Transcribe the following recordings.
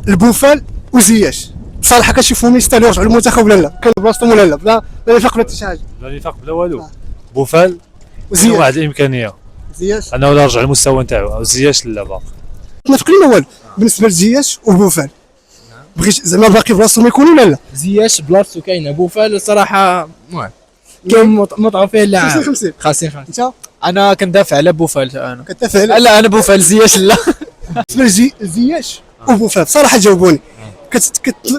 البوفال وزياش بصراحه كتشوفهم يستاهلوا يرجعوا للمنتخب ولا لا؟ كاين بلاصتهم ولا لا؟ بلا نفاق ولا حتى شي حاجه. لا نفاق بلا والو. بوفال وزياش واحد الامكانيه زياش انه لا رجع للمستوى نتاعو. زياش لا باقي. ما تقولي والو بالنسبه لزياش وبوفال. بغيت زعما باقي بلاصتهم يكونوا ولا لا؟ زياش بلاصتو كاينه، بوفال صراحه المهم كاين مطعم فيه اللاعب 50 50 انت انا كندافع على بوفال. انا كتفق لا انا بوفال زياش لا. بالنسبه لزياش وبوفال بصراحه جاوبوني.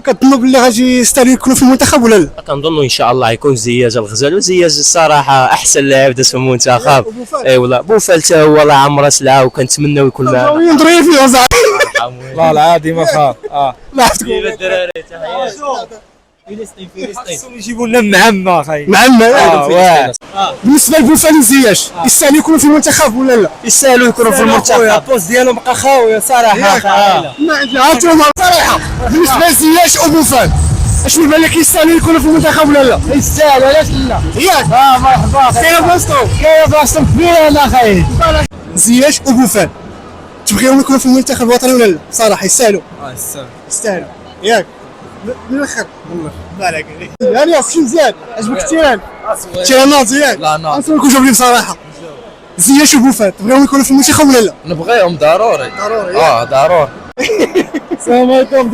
كتظنوا باللي غادي يستاهلوا يكونوا في المنتخب ولا لا؟ كنظن ان شاء الله يكون زياج الغزال، وزياج الصراحه احسن لاعب داز في المنتخب. اي والله بوفال حتى هو لا عمره سلعه وكنتمناو يكون معنا. نضرب فيه صاحبي والله العظيم ما خاف. لا تقول الدراري خاصهم يجيبوا لنا معمه اخي. معنا بالنسبه لبوفال وزياش يستاهلوا يكونوا في المنتخب ولا لا؟ يستاهلوا يكونوا في المنتخب. البوست ديالهم بقى خاويه صراحه. ما عرفتهم صراحه. بالنسبه لزياش وبوفال اشنو يبان لك يستاهلوا يكونوا في المنتخب ولا لا؟ يستاهل علاش لا؟ ياك مرحبا كاينه بلاصتهم كاينه بلاصتو كبيره انا اخي. زياش وبوفال تبغيهم يكونوا في المنتخب الوطني ولا لا؟ صراحه يستاهلوا يستاهلوا ياك من الاخر بالك يعني شي مزيان عجبك التيران ناضي ياك لا ناضي. نسولكم جاوبني بصراحه زياش وبوفال تبغيهم يكونوا في المنتخب ولا لا؟ نبغيهم ضروري ضروري. السلام عليكم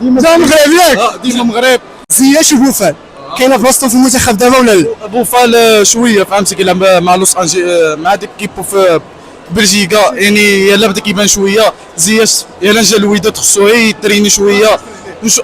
ديما المغرب ياك ديما مغرب. زياش وبوفال كاينه بلاصتهم في المنتخب دابا ولا لا؟ بوفال شويه فهمتي كيلعب مع لوس انجي مع ديك كيبو في بلجيكا، يعني يلا بدا كيبان شويه. زياش يلا جا الوداد خصو يتريني شويه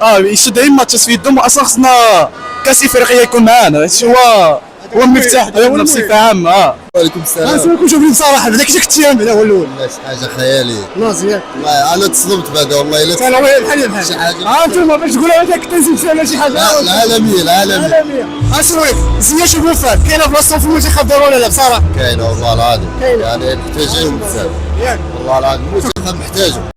يشد عين تصفية الدم. اصلا خصنا كاس افريقيا يكون معانا، هادشي هو المفتاح ديالنا بصفه عامه. وعليكم السلام. نسولكم جاوبني بصراحه بعدا كي جاك التيران بعدا هو الاول والله شي حاجه خياليه. ناضي ياك والله انا تصدمت بعدا والله الا انا بحال شي بحال حاجه انتم باش تقولوا هذاك التنسيق ولا شي حاجه العالميه عالميه. اشنو زياش وبوفال كاينه بلاصتهم في المنتخب دابا ولا لا؟ بصراحه كاينه والله العظيم، كاينة. يعني محتاجين بزاف ياك والله العظيم، المنتخب محتاجه.